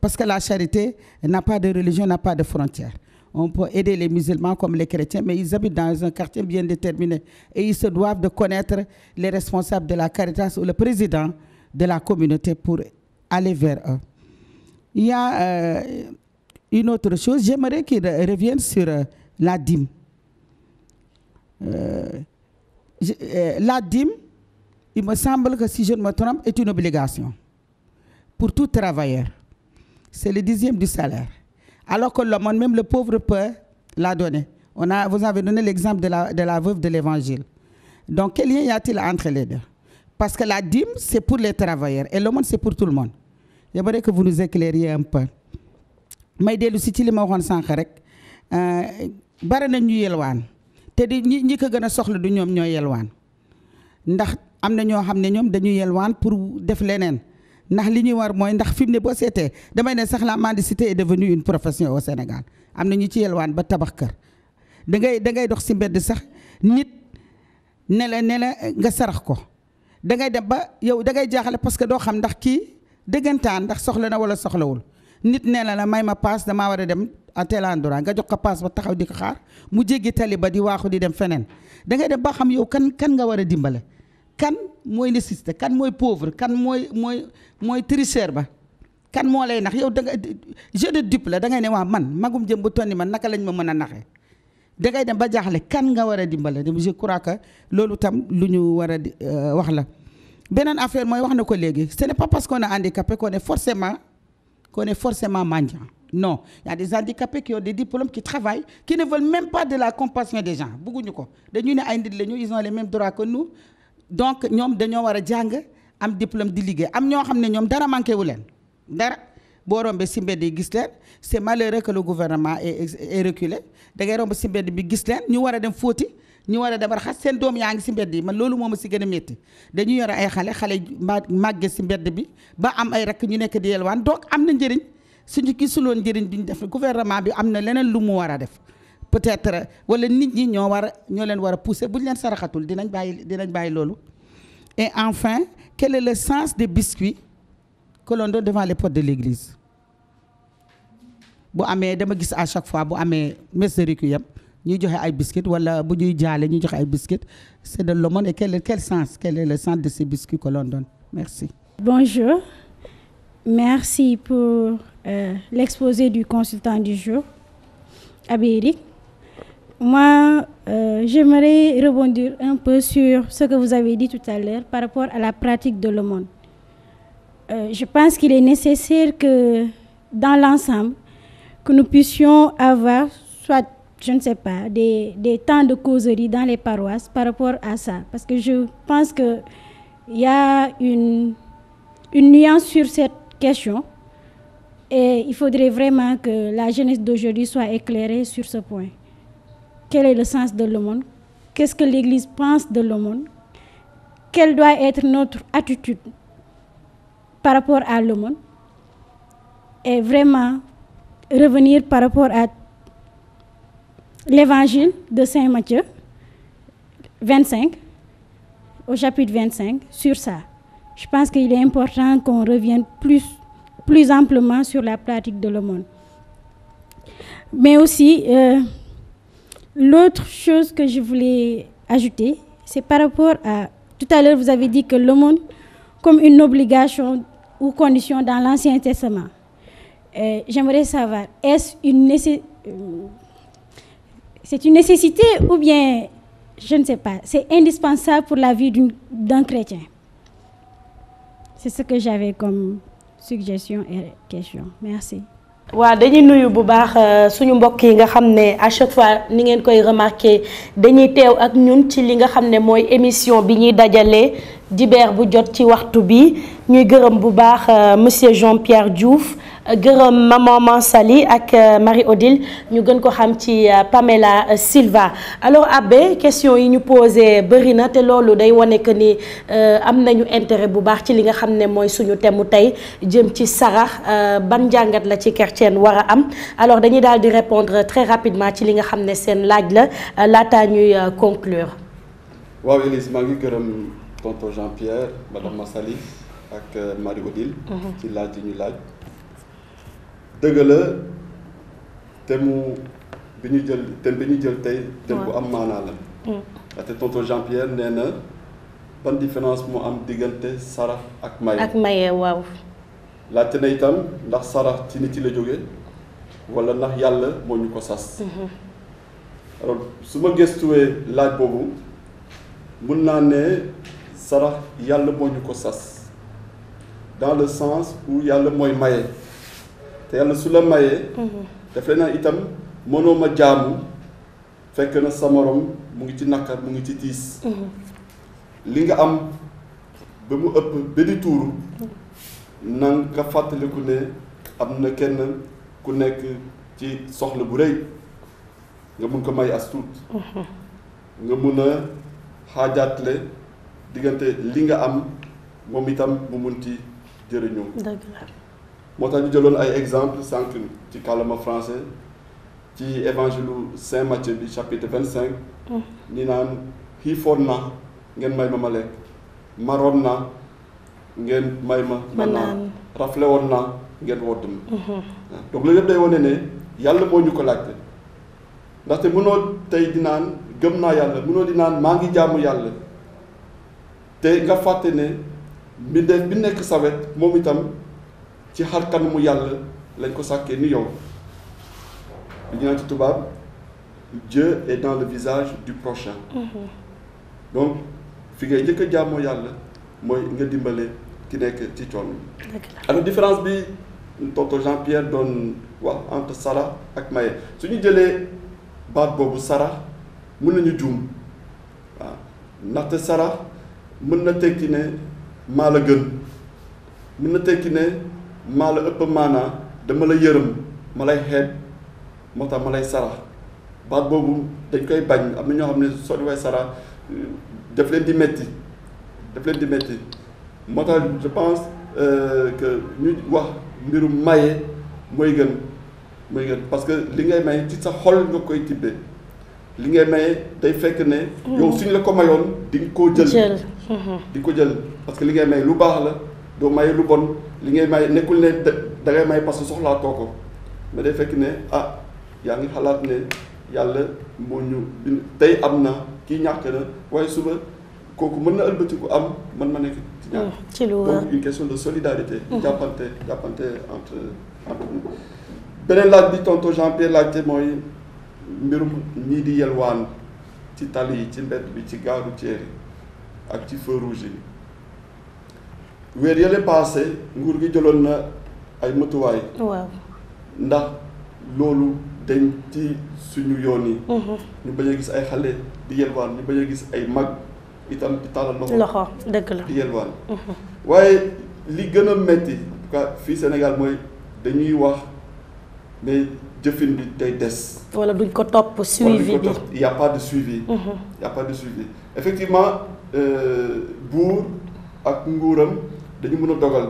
parce que la charité n'a pas de religion, n'a pas de frontières. On peut aider les musulmans comme les chrétiens, mais ils habitent dans un quartier bien déterminé. Et ils se doivent de connaître les responsables de la Caritas ou le président de la communauté pour aller vers eux. Il y a une autre chose, j'aimerais qu'ils reviennent sur la dîme. La dîme, il me semble que si je ne me trompe, est une obligation pour tout travailleur. C'est le 10e du salaire. Alors que le monde, même le pauvre peut la donner. Vous avez donné l'exemple de la veuve de l'Évangile. Donc, quel lien y a-t-il entre les deux? Parce que la dîme, c'est pour les travailleurs et le monde, c'est pour tout le monde. J'aimerais que vous nous éclairiez un peu. may dellu si ci li ma waxoon sànq rek bari na ñu yelwaan te di ñi ko gën a soxla du ñoom ñooy yelwaan ndax am na ñoo xam ne ñoom dañuy yelwaan pour def leneen ndax li ñuy war mooy ndax fi mu ne boo seetee damay ne sax la mendicité est devenue une profession au Sénégal am na ñu ci yelwaan ba tabax kër da ngay dox si mbedd sax nit ne la nga sarax ko da ngay dem ba yow da ngay jaaxale parce que doo xam ndax kii dëggantaan ndax soxla na wala soxlawul nit ne la may ma paas damaa war a dem à tel endroit nga jox ko paas ba taxaw di ko xaar mu jéggi tali ba di waaxu di dem feneen da ngay dem ba xam yow kan nga war a dimbale kan mooy nécessité kan mooy pauvre kan mooy tricheur ba kan moo lay nax yow da nga jeu de dupe la da ngay ne waa man magum jëm bu tonni man naka lañ ma mën a naxee da ngay dem ba jaaxle kan nga war a dimbale je crois que loolu tam lu ñu war a wax la beneen affaire mooy wax na ko léegi ce n'est pas parce qu'on est handicapé qu'on est forcément mendiant. Non, il y a des handicapés qui ont des diplômes, qui travaillent, qui ne veulent même pas de la compassion des gens. Ils ont les mêmes droits que nous. Donc, nous devons avoir un diplôme de ligue. Nous devons manqué c'est malheureux que le gouvernement est reculé. Nous devons ñu war a defar xas seen doom yaa ngi si mbedd yi man loolu moo ma si gën a métti dañuy yore ay xale màgge si mbedd bi ba am ay rakk ñu nekk di yelwaan donc am na njëriñ suñu gisuloon njëriñ bi ñu def gouvernement bi am na leneen lu mu war a def peut-être wala nit ñi ñoo leen war a pousser bu ñu leen saraxatul dinañ bàyyi loolu. Et enfin, quel est le sens des biscuits que l'on donne devant les portes de l'église? Bu amee dama gis à chaque fois bu amee messe de requiem ñu joxe ay biscuits wala bu ñuy jaale ñu joxe ay biscuits c'est de l'aumône et quel est le sens de ces biscuits que l'on donne? Merci. Bonjour, merci pour l'exposé du consultant du jour, Abbé Eric. Moi, j'aimerais rebondir un peu sur ce que vous avez dit tout à l'heure par rapport à la pratique de l'aumône. Je pense qu'il est nécessaire que dans l'ensemble, que nous puissions avoir soit je ne sais pas, des temps de causerie dans les paroisses par rapport à ça. Parce que je pense qu'il y a une nuance sur cette question et il faudrait vraiment que la jeunesse d'aujourd'hui soit éclairée sur ce point. Quel est le sens de l'aumône? Qu'est-ce que l'Église pense de l'aumône? Quelle doit être notre attitude par rapport à l'aumône? Et vraiment revenir par rapport à l'évangile de Saint Matthieu 25, au chapitre 25, sur ça. Je pense qu'il est important qu'on revienne plus amplement sur la pratique de l'aumône. Mais aussi, l'autre chose que je voulais ajouter, c'est par rapport à... Tout à l'heure, vous avez dit que l'aumône, comme une obligation ou condition dans l'Ancien Testament. J'aimerais savoir, est-ce une nécessité... C'est une nécessité ou bien, je ne sais pas, c'est indispensable pour la vie d'un chrétien? C'est ce que j'avais comme suggestion et question. Merci. waaw dañuy nuyu bu baax suñu mbokk yi nga xam ne à chaque fois ni ngeen koy remarqué dañuy teew ak ñun ci li nga xam ne mooy émission bi ñuy dajalee dibeer bu jot ci waxtu bi ñuy gërëm bu baax monsieur Jean-Pierre Diouf gërëm maman Mansali ak Marie-Odile ñu gën ko xam ci Pamela Silva. Alors Abbé question yi ñu posé bëri na te loolu day wane que ni am nañu intérêt bu baax ci li nga xam ne mooy suñu thème tey jëm ci sarax ban njàngat la ci chrétien war a am. Alors dañuy daal di répondre très rapidement ci li nga xam ne seen laaj la laataa ñuy conclure. waaw Élise maa ngi gërëm tonton Jean-Pierre madame Massali ak Marie Odile ci laaj yi ñu laaj dëgg la thème bi ñu jël tey thème bu am maanaa la ndaxte tonton Jean-Pierre nee na ban différence moo am diggante sarax ak maye. ak maye waaw. laajte na itam ndax sarax ci nit yi la jóge wala ndax yàlla moo ñu ko sas. alors su ma gëstuwee laaj boobu mun naa ne sarax yàlla moo ñu ko sas dans le sens où yàlla mooy maye te yàlla su la mayee. daf leen naan itam mënoo ma jaamu fekk na sa morom mu ngi ci nakar mu ngi ci tiis. li nga am ba mu ëpp ba di tuuru na nga fàttaliku ne am na kenn ku nekk ci soxla bu rëy nga mun ko may as tuut nga mun a xaajaatle diggante li nga am moom itam mu mun ci jëriñoo. dëgg la. moo tax ñu jëloon ay exemple sànq ci kàllaama français ci évangile Saint Matthieu bi chapitre 25 ni naan xiifoon na ngeen may ma lekk maroon na ngeen may ma naan rafle woon na ngeen wodd ma. donc loolu yëpp day wane ne yàlla moo ñu ko laajte ndaxte mënoo tey di naan gëm naa yàlla mënoo di naan maa ngi jaamu yàlla te nga fàtte ne mbindeef bi nekk sa wet moom itam ci xar kanamu yàlla lañ ko sàkkee ni yow li ñu naan ci tubaab Dieu est dans le visage du prochain. donc fi ngay njëkk a jaamoo yàlla mooy nga dimbale ki nekk ci coono. alors différence bi tonton Jean-Pierre doon wax entre sarax ak maye su ñu jëlee baat boobu sarax mën nañu juum waaw ndaxte sarax mën na tekki ne maa la gën mën na tekki ne maa la ëpp maanaa dama la yërëm ma lay xeet moo tax ma lay sarax baat boobu dañ koy bañ am na ñoo xam ne soo di way sarax daf leen di metti moo tax je pense que ñu wax mbirum maye mooy gën parce que li ngay may ci sa xol nga koy tibbee li ngay maye day fekk ne yow suñ la ko mayoon di nga koo jël di ko jël parce que li ngay may lu baax la doo maye lu bon li ngay may nekkul ne da ngay may parce que soxlaa too ko mais day fekk ne yaa ngi xalaat ne yàlla moo ñu tey am na kii ñàkk na waaye suba kooku mën na ëlbatiku am man ma nekk ci ñàkk. ci lu donc une question de solidarité. jàppante entre beneen laaj bi tonton Jean-Pierre laajte mooy mbirum ñii di yelwaan ci tali yi ci mbedd bi ci gare routière yi ak ci feu rouge yi weer yële passé nguur gi jëloon na ay matuwaay. waaw ndax loolu dañ ci suñu yoon yi. ñu bañ a gis ay xale di yelwaan ñu bañ a gis ay mag itam di tàllal loxo dëgg la di yelwaan. waaye li gën a metti en tout cas fii Sénégal mooy dañuy wax mais jëfin bi day des. wala duñ ko topp suivi bi il y a pas de suivi. il y a pas de suivi effectivement buur ak nguuram dañu mën a dogal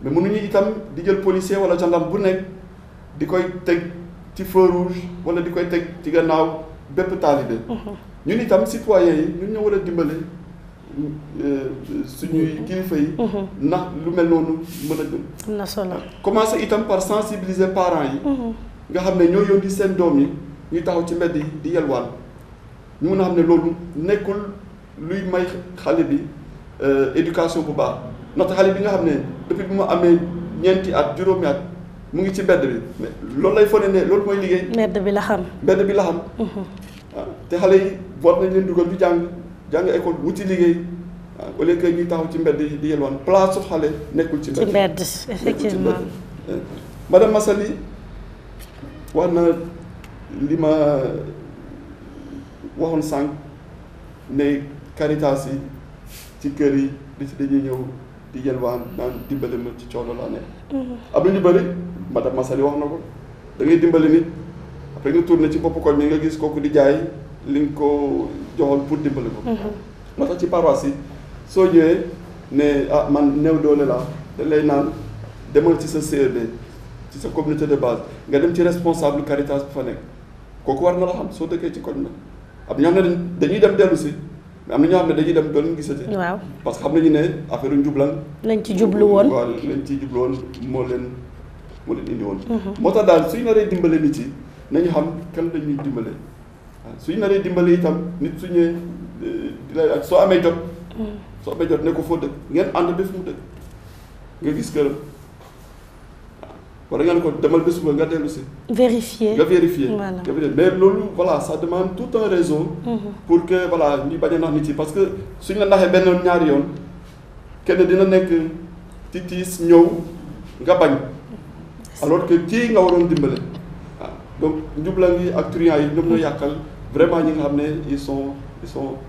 mais mënuñu itam di jël policier wala gendarme bu nekk di koy teg ci feu rouge wala di koy teg ci gannaaw bépp taalibe. ñun itam citoyens yi ñun ñoo war a dimbale suñuy kilifa yi. ndax lu mel noonu mën a jëm. am na solo. commencer itam par sensibiliser parents yi. nga xam ne ñoo yónni seen doom yi ñuy taxaw ci mbedd yi di yelwaan ñu mën a xam ne loolu nekkul luy may xale bi éducation bu baax ndaxte xale bi nga xam ne depuis bi mu amee ñeenti at juróomi at mu ngi ci mbedd bi mais loolu lay fone ne loolu mooy liggéey. mbedd bi la xam. waaw te xale yi war nañ leen dugal ñu jàng école wuti liggéey waaw au lieu que ñuy taxaw ci mbedd yi di yelwaan place su xale nekkul ci mbedd. effectivement. madame Massaly wax na li ma waxoon sànq ne Caritas yi ci kër yi dañuy ñëw di yelwaan naan dimbale ma ci coono laa nekk. am na ñu bëri madame Massaly wax na ko da ngay dimbale nit après nga tourné ci bopp koñ mi nga gis kooku di jaay li nga ko joxoon pour dimbale ko. moo tax ci paroisse yi soo ñëwee ne man néew doole laa dañ lay naan demal ci sa CEB ci sa communauté de base nga dem ci responsable Caritas bu fa nekk kooku war na la xam soo dëkkee ci koñ la am ñoo xam ne dañuy dem dellu si mais am na ñoo xam ne dañuy dem doon gisati. waaw parce que xam nañu ne affaire njublan lañ ci jublu woon. waaw lañ ciy jublu woon moo leen indi woon. moo tax daal suñu naree dimbale nit yi nañu xam kan la ñuy dimbale waaw suñu naree dimbale itam nit su ñëwee di lay soo amee jot. soo amee jot ne ko foo dëkk ngeen ànd ba fu mu dëkk nga gis këram wala ngeen ko demal ba suba nga dellu si. vérifier nga vérifier. voilà nga vérifier mais loolu voilà ça demande tout un réseau. pour que voilà ñu bañ a nax nit yi parce que suñ la naxee benn ñaari yoon kenn dina nekk ci tiis ñëw nga bañ. alors que kii nga waroon dimbale waaw donc njublan yi ak truand yi ñoom ñoo yàqal vraiment ñi nga xam ne ils sont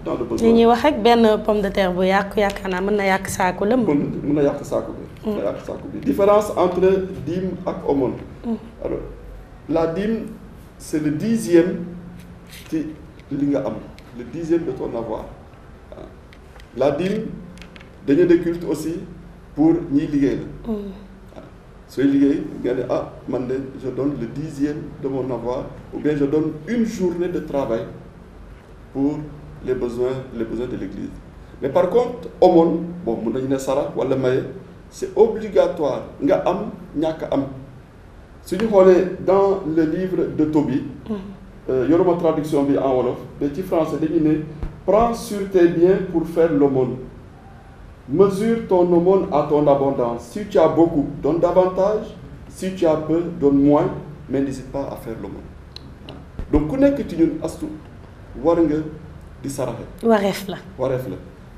dans le besoin. li ñuy wax ak benn pomme de terre bu yàqu yaakaar naa mën na yàq saako lëmb. mën na yàq saako bi. mën na yàq saako bi différence entre dîme ak aumône. alors la dîme c'est le 10e ci li nga am le 10e de ton avoir waaw la dîme dañu de culte aussi pour ñiy liggéey la. sooy liggéey nga ne ah man de je donne le 10e de mon avoir ou bien je donne une journée de travail pour les besoins de l'église mais par contre aumône bon mun nañu ne sarax wala maye c'est obligatoire nga am ñàkk am suñu xoolee dans le livre de Tobie yoruma traduction bi en wolof mais ci français dañu ne prends sur tes biens pour faire l'aumône mesure ton aumône à ton abondance si tu as beaucoup donne davantage si tu as peu donne moins mais n'hésite pas à faire l'aumône donc ku nekk ci ñun astu war nga di saraxe wareef la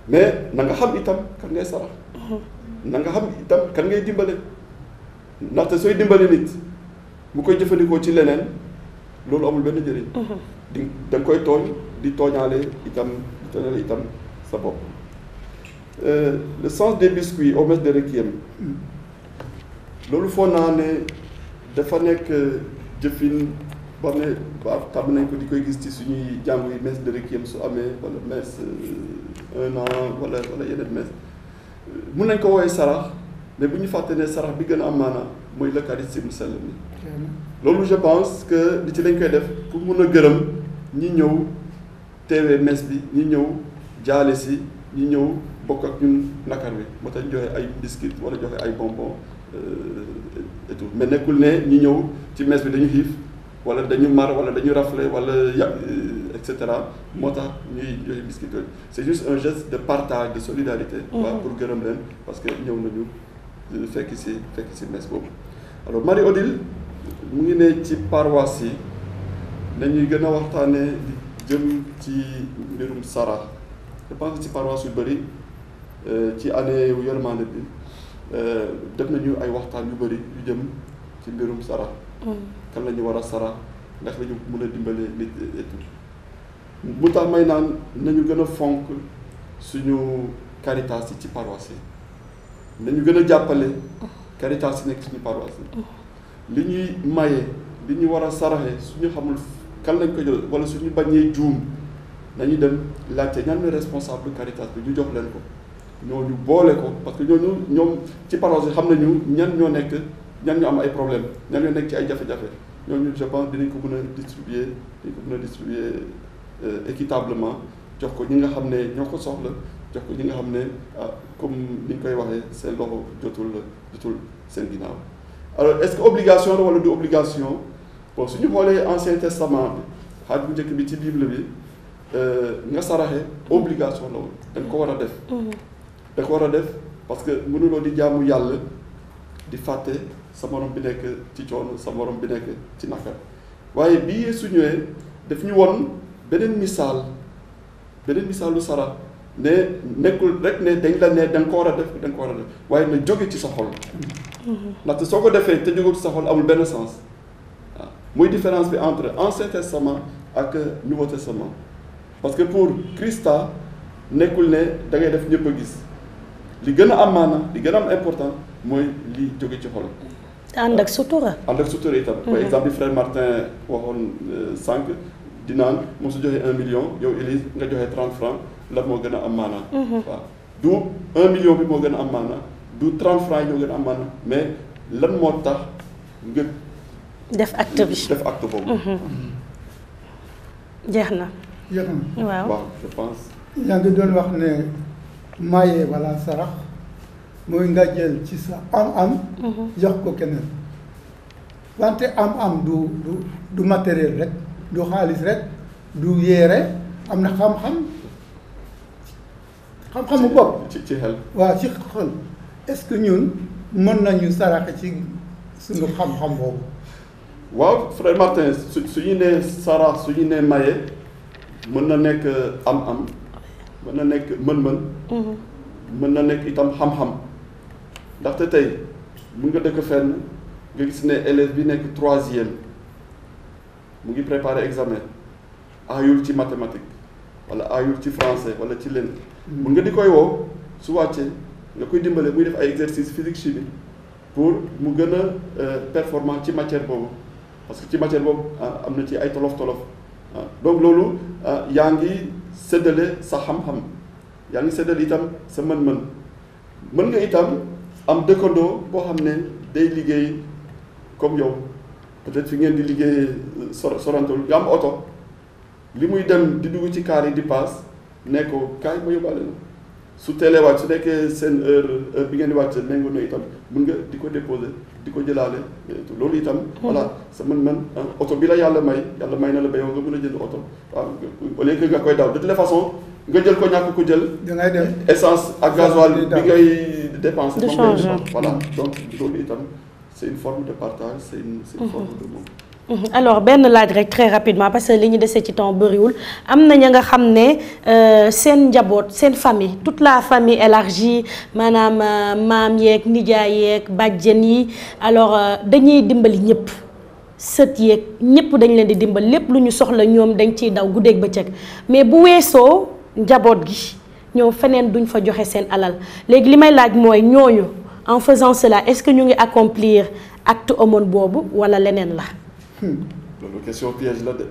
mais na nga xam itam kan ngay sarax na nga xam itam kan ngay dimbale ndaxte sooy dimbale nit mu koy jëfandikoo ci leneen loolu amul benn njëriñ da nga koy tooñ di tooñaale itam sa bopp le sens des biscuits au messe de requiem loolu foo naa ne dafa nekk jëfin ba xam ne waaw tàmm nañ ko di koy gis ci suñuy jàngu yi messe de requiem su amee wala messe 1 an wala yeneen messe mun nañ ko woowee sarax mais bu ñu fàtte ne sarax bi gën a am maanaam mooy l'Eucharistie mu sell mi loolu je pense que li ci lañ koy def pour mun a gërëm ñi ñëw teewee messe bi ñi ñëw jaale si ñi ñëw bokk ak ñun nakar wi moo tax ñu joxe ay biscuit wala joxe ay bonbon et tout mais nekkul ne ñi ñëw ci messe bi dañu xiif wala dañu mar wala dañu rafle wala et cetera moo tax ñuy joxe biscuit yooyu c'est juste un geste de partage de solidarité waaw pour gërëm leen parce que ñëw nañu fekk si messe boobu alors Marie-Odile mu ngi ne ci paroisse yi nañuy gën a waxtaanee di jëm ci mbirum sarax je pense que ci paroisse yu bëri ci année yu yërmande bi def nañu ay waxtaan yu bëri yu jëm ci mbirum sarax kan la ñu war a sarax ndax la ñu mën a dimbale nit et tout mu tax may naan nañu gën a fonk suñu caritas yi ci paroisse yi nañu gën a jàppale caritas yi nekk suñu paroisse yi li ñuy maye li ñu war a saraxe suñu xamul kan lañ ko jël wala suñu bañee juum nañu dem laajte ñan ñooy responsable caritas bi ñu jox leen ko ñooñu boole ko parce que ñoom ci paroisse yi xam nañu ñan ñoo am ay problème ñan ñoo nekk ci ay jafe-jafe ñooñu je pense dinañ ko mën a distribuer équitablement jox ko ñi nga xam ne ñoo ko soxla jox ko ñi nga xam ne comme ni ñu koy waxee seen loxo jotul seen ginnaaw alors est-ce que obligation la wala du obligation bon suñu xoolee Ancien Testament bi xaaj bu njëkk bi ci Bible bi nga saraxe obligation la woon da nga ko war a def da ko war a def parce que mënuloo di jaamu yàlla di fàtte sa morom bi nekk ci coono sa morom bi nekk ci nakar waaye bii Yeesu ñëwee daf ñu won beneen misaalu sarax ne nekkul rek ne dañ la ne da nga ko war a def waaye na jóge ci sa xol ndaxte soo ko defee te jóge ci sa xol amul benn sens waaw muy différence bi entre Ancien Testament ak Nouveau Testament parce que pour Christa nekkul ne da ngay def ñëpp a gis li gën a am maanaam li gën a am important mooy li jóge ci xol ànd ak sutura itam par exemple bi frère Martin waxoon sànq di naan moom su joxee 1 million yow Élise nga joxee 30 francs la moo gën a am maanaam waaw du 1 million bi moo gën a am maanaam du 30 francs yi ñoo gën a am maanaam mais lan moo tax nga def acte boobu jeex na waaw je pense yaa ngi doon wax ne maye wala sarax mooy nga jël ci sa am-am. jox ko keneen wante am-am du matériel rek du xaalis rek du yére am na xam-xamu bopp. ci xel. waaw ci xel est-ce que ñun mën nañu saraxe ci suñu xam-xam boobu. waaw frère Martin su ñu nee sarax su ñu nee maye mën na nekk am-am mën na nekk mën-mën. mën na nekk itam xam-xam ndaxte tey mun nga dëkk fenn nga gis ne élève bi nekk 3e mu ngi préparer examen aayul ci mathématique wala aayul ci français wala ci lenn. mun nga di koy woo su wàccee nga koy dimbale muy def ay exercice physique chimie pour mu gën a performant ci matière boobu parce que ci matière boobu am na ci ay tolof-tolof donc loolu yaa ngi séddale sa xam-xam yaa ngi séddale itam sa mën-mën mën nga itam am dëkkandoo boo xam ne day liggéey comme yow peut-être fi ngeen di liggéey sorantul nga am oto li muy dem di dugg ci kaar yi di paas ne ko kaay ma yóbbaale na su teelee wàcc su nekkee seen heure bi ngeen di wàcc méngoo na itam mën nga di ko déposer di ko jëlaale loolu itam voilà sa mën-mën oto bi la yàlla may na la ba yow nga mën a jënd oto waaw au lieu que nga koy daw de toute façon nga jël ko ñàkk ko jël dangay dem essence ak gasoil bi ngay dépenser de change voilà donc loolu itam c'est une forme de partage c'est une forme de monde. Alors benn laaj rek très rapidement parce que li ñu desee ci temps bëriwul am na ña nga xam ne seen njaboot seen famille toute la famille élargie maanaam maam yeeg nijaay yeeg bàjjen yi alors dañuy dimbali ñëpp sët yeeg ñëpp dañ leen di dimbali lépp lu ñu soxla ñoom dañ ciy daw guddeeg bëccëg mais bu weesoo njaboot gi ñoom feneen duñ fa joxe seen alal léegi li may laaj mooy ñooñu en faisant cela est-ce que ñu ngi accomplir acte aumône boobu wala leneen la. loolu question piège la de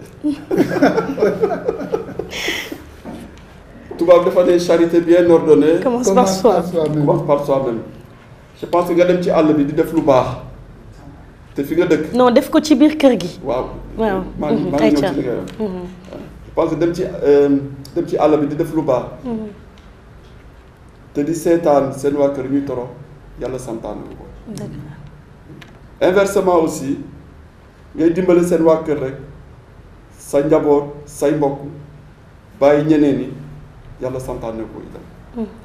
tubaab dafa ne charité bien ordonnée commence par soi. commence par soi-même je pense que nga dem ci àll bi di def lu baax te fi nga dëkk. non def ko ci biir kër gi. waaw waaw maa ngi ñëw ci li nga wax je pense que dem ci àll bi di def lu baax. te di seetaan seen waa kër ñuy toro yàlla santaane ko. inversement aussi. ngay dimbale seen waa kër rek sa njaboot say mbokk bàyyi ñeneen ñi yàlla santaane ko itam.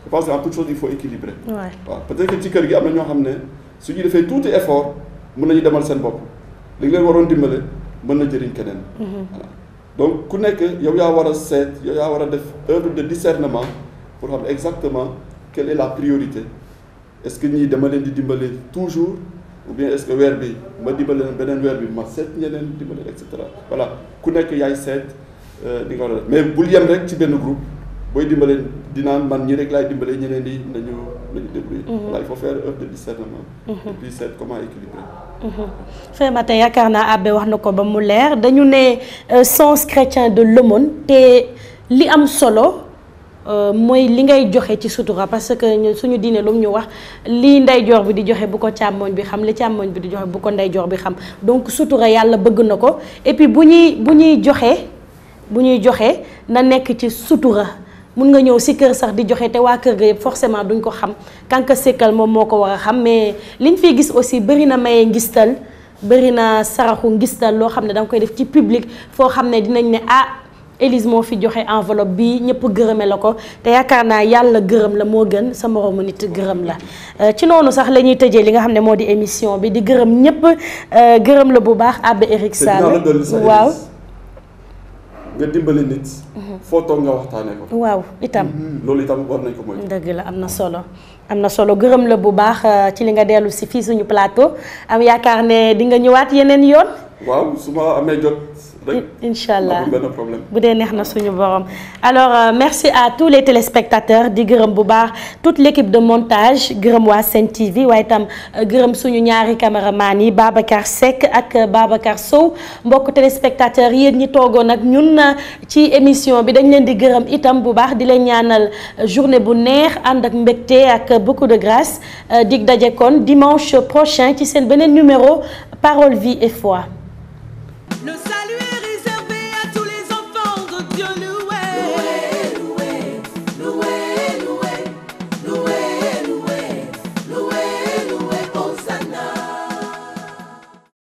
je pense que en toute chose il faut équilibrer. waaw peut-être que ci kër gi am na ñoo xam ne su ñu defee tuuti effort mën nañu demal seen bopp li nga leen waroon dimbale mën na jëriñ keneen. voilà donc ku nekk yow yaa war a seet yow yaa war a def œuvre de discernement pour xam exactement quelle est la priorité est-ce que ñii dama leen di dimbale toujours. ou bien est-ce que weer bi ma dimbale leen beneen weer bi ma seet ñeneen dimbale et cetera voilà ku nekk yaay seet di nga war a def mais bul yem rek ci benn groupe booy dimbale dinaan man ñi rek laay dimbale ñeneen di nañu débrouiller. voilà il faut faire œuvre de discernement. et puis seet comment équilibrer. Frère Martin yaakaar naa Abbé wax na ko ba mu leer dañu ne sens chrétien de l'aumône te li am solo. mooy li ngay joxe ci sutura parce que suñu diine lu mu ñu wax lii ndeyjoor bi di joxe bu ko càmmoñ bi xam li càmmoñ bi di joxe bu ko ndeyjoor bi xam donc sutura yàlla bëgg na ko et puis bu ñuy joxe na nekk ci sutura mun nga ñëw si kër sax di joxe te waa kër ga yëpp forcément duñ ko xam kanka sekkal moom moo ko war a xam mais liñ fiy gis aussi bëri na maye ngistal bëri na saraxu ngistal loo xam ne danga koy def ci public foo xam ne dinañ ne Élise moo fi joxe enveloppe bi ñëpp gërëme la ko te yaakaar naa yàlla gërëm la moo gën sa moroomu nit gërëm la ci noonu sax la ñuy tëjee li nga xam ne moo di émission bi di gërëm ñëpp gërëm la bu baax Abbé Eric Sall waaw nga dimbali nit foo toog nga waxtaanee ko waaw itam loolu itam war nañ ko mooy dëgg la am na solo gërëm la bu baax ci li nga dellu si fii suñu plateau am yaakaar ne di nga ñëwaat yeneen yoon waaw su ma amee jot Inch'Allah bu dee neex na suñu borom alors merci à tous les téléspectateurs di gërëm bu baax toute l'équipe de montage gërëm waa Sen TV waaye itam gërëm suñu ñaari caméraman yi Babacar Seck ak Babacar Sow mbokk téléspectateurs yéen ñi toogoon ak ñun ci émission bi dañ leen di gërëm itam bu baax di leen ñaanal journée bu neex ànd ak mbégte ak beaucoup de grâce dig daje kon dimanche prochain ci seen beneen numéro Parole Vie et Foi.